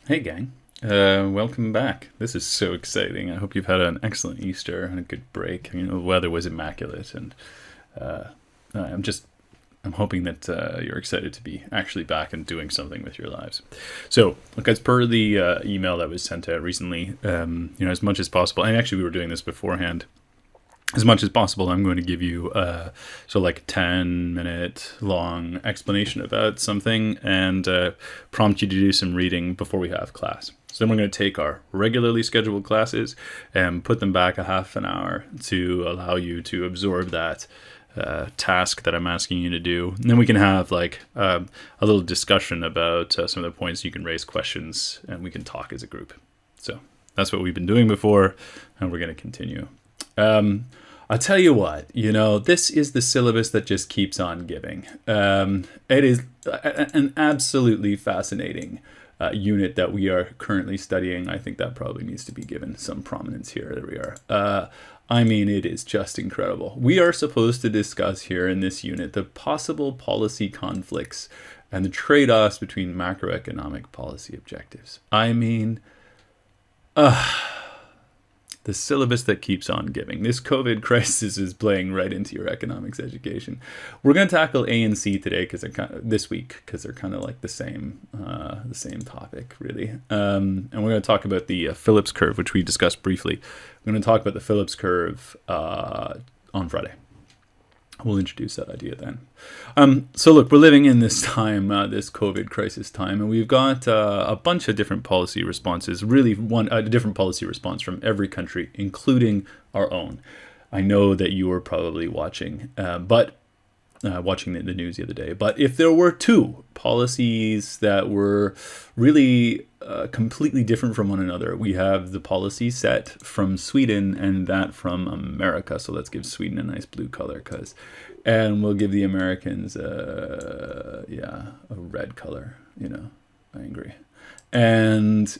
Hey gang, welcome back. This is so exciting. I hope you've had an excellent Easter and a good break. The weather was immaculate, and uh, I'm hoping that you're excited to be actually back and doing something with your lives. So, look, as per the email that was sent out recently, as much as possible, and actually we were doing this beforehand. As much as possible, I'm going to give you like a 10-minute long explanation about something and prompt you to do some reading before we have class. So then we're going to take our regularly scheduled classes and put them back a half an hour to allow you to absorb that task that I'm asking you to do. And then we can have a little discussion about some of the points. You can raise questions and we can talk as a group. So that's what we've been doing before, and we're going to continue. I'll tell you what, this is the syllabus that just keeps on giving. It is an absolutely fascinating unit that we are currently studying. I think that probably needs to be given some prominence here. There we are. It is just incredible. We are supposed to discuss here in this unit the possible policy conflicts and the trade-offs between macroeconomic policy objectives. The syllabus that keeps on giving. This COVID crisis is playing right into your economics education. We're going to tackle A and C today this week because they're kind of like the same topic really. And we're going to talk about the Phillips curve, which we discussed briefly. We're going to talk about the Phillips curve on Friday. We'll introduce that idea then. So look, we're living in this time, this COVID crisis time, and we've got a bunch of different policy responses, really a different policy response from every country, including our own. I know that you were probably watching the news the other day, but if there were two policies that were really completely different from one another, we have the policy set from Sweden and that from America. So let's give Sweden a nice blue color, and we'll give the Americans a red color, angry. And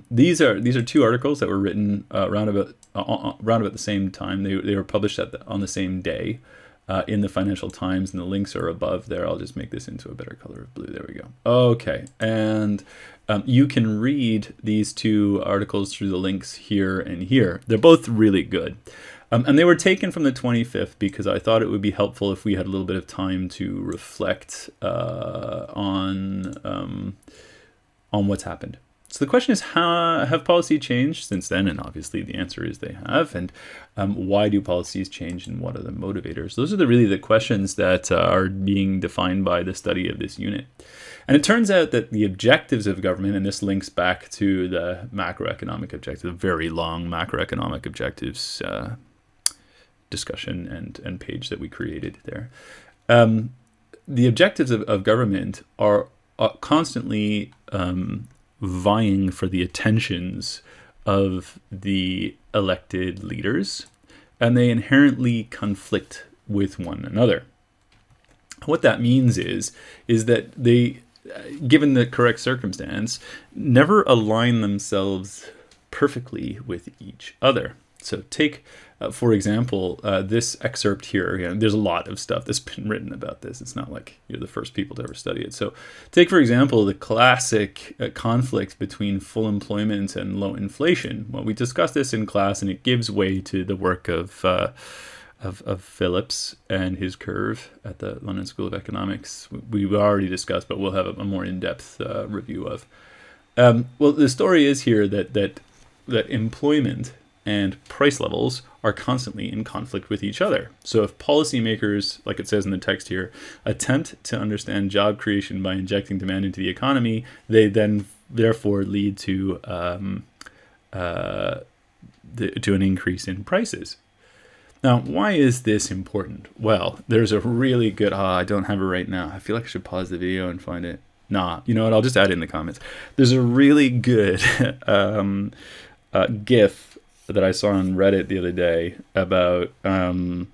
these are two articles that were written around about the same time. They were published on the same day. In the Financial Times, and the links are above there. I'll just make this into a better color of blue. There we go. Okay, and you can read these two articles through the links here and here. They're both really good. And they were taken from the 25th because I thought it would be helpful if we had a little bit of time to reflect on what's happened. So the question is, how have policy changed since then? And obviously the answer is they have. And why do policies change, and what are the motivators? Those are really the questions that are being defined by the study of this unit. And it turns out that the objectives of government, and this links back to the macroeconomic objective, very long macroeconomic objectives discussion and page that we created there. The objectives of government are constantly vying for the attentions of the elected leaders, and they inherently conflict with one another. What that means is that they, given the correct circumstance, never align themselves perfectly with each other. So take, for example, this excerpt here. There's a lot of stuff that's been written about this. It's not like you're the first people to ever study it. So take, for example, the classic conflict between full employment and low inflation. Well, we discussed this in class, and it gives way to the work of Phillips and his curve at the London School of Economics. We've already discussed, but we'll have a more in-depth review of. Well, the story is here that employment and price levels are constantly in conflict with each other. So if policymakers, like it says in the text here, attempt to understand job creation by injecting demand into the economy, they then therefore lead to an increase in prices. Now, why is this important? Well, there's a really good, I don't have it right now. I feel like I should pause the video and find it. Nah, you know what? I'll just add it in the comments. There's a really good GIF that I saw on Reddit the other day about the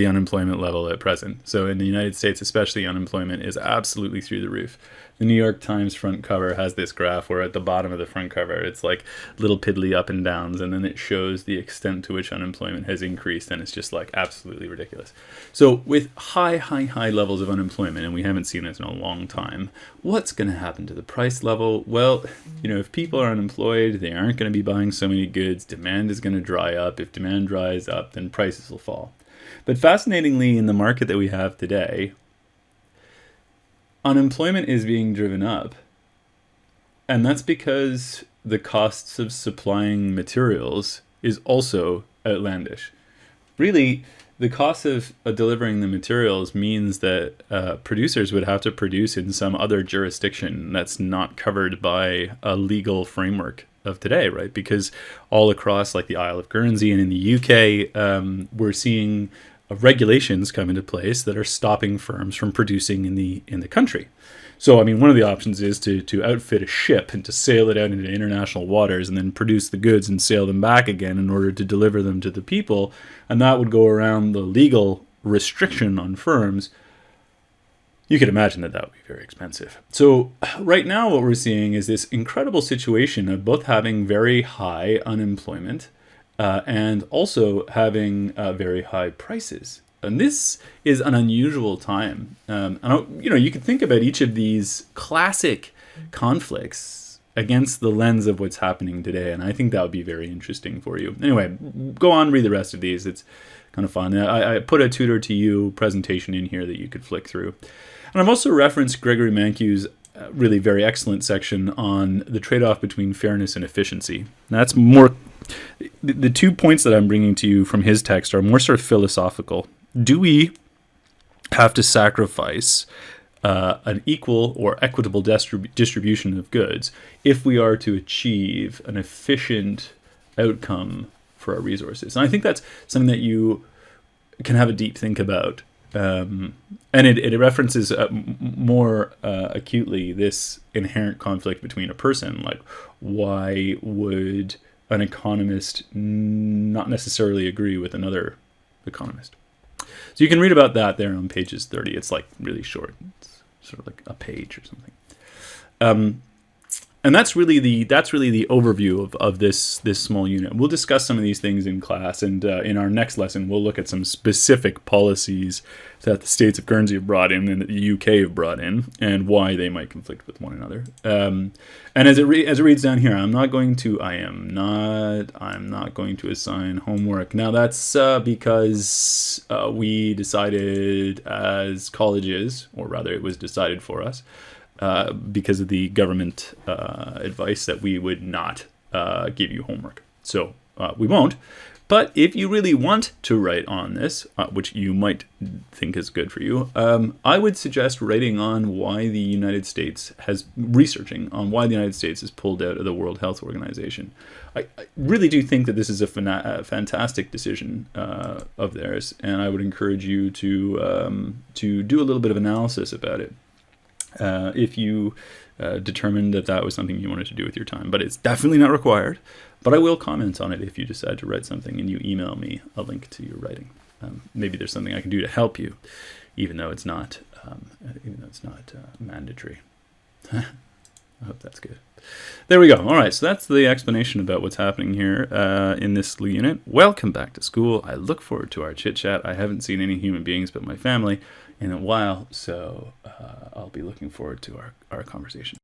unemployment level at present. So in the United States, especially, unemployment is absolutely through the roof. The New York Times front cover has this graph where at the bottom of the front cover it's like little piddly up and downs, and then it shows the extent to which unemployment has increased, and it's just like absolutely ridiculous. So with high levels of unemployment, and we haven't seen this in a long time, what's going to happen to the price level? Well, if people are unemployed, they aren't going to be buying so many goods. Demand is going to dry up. If demand dries up, then prices will fall. But fascinatingly, in the market that we have today, unemployment is being driven up. And that's because the costs of supplying materials is also outlandish. Really, the cost of delivering the materials means that producers would have to produce in some other jurisdiction that's not covered by a legal framework of today, right? Because all across like the Isle of Guernsey and in the UK, we're seeing regulations come into place that are stopping firms from producing in the country. So, I mean, one of the options is to outfit a ship and to sail it out into international waters and then produce the goods and sail them back again in order to deliver them to the people. And that would go around the legal restriction on firms. You could imagine that would be very expensive. So right now what we're seeing is this incredible situation of both having very high unemployment and also having very high prices. And this is an unusual time. You can think about each of these classic conflicts against the lens of what's happening today, and I think that would be very interesting for you. Anyway, go on, read the rest of these. It's kind of fun. I put a tutor to you presentation in here that you could flick through. And I've also referenced Gregory Mankiw's really very excellent section on the trade-off between fairness and efficiency. And that's more... The 2 points that I'm bringing to you from his text are more sort of philosophical. Do we have to sacrifice an equal or equitable distribution of goods if we are to achieve an efficient outcome for our resources? And I think that's something that you can have a deep think about. And it references more acutely this inherent conflict between a person. Like, why would an economist not necessarily agree with another economist? So you can read about that there on pages 30. It's like really short. It's sort of like a page or something. And that's really the overview of this small unit. We'll discuss some of these things in class, and in our next lesson, we'll look at some specific policies that the states of Guernsey have brought in and that the UK have brought in, and why they might conflict with one another. And as it reads down here, I'm not going to assign homework. Now that's because we decided as colleges, or rather, it was decided for us. Because of the government advice that we would not give you homework. So we won't. But if you really want to write on this, which you might think is good for you, I would suggest writing on why the United States researching on why the United States is pulled out of the World Health Organization. I really do think that this is a fantastic decision of theirs, and I would encourage you to do a little bit of analysis about it. If you determined that was something you wanted to do with your time. But it's definitely not required. But I will comment on it if you decide to write something and you email me a link to your writing. Maybe there's something I can do to help you, even though it's not mandatory. I hope that's good. There we go. All right, so that's the explanation about what's happening here in this unit. Welcome back to school. I look forward to our chit-chat. I haven't seen any human beings but my family in a while, so I'll be looking forward to our conversation.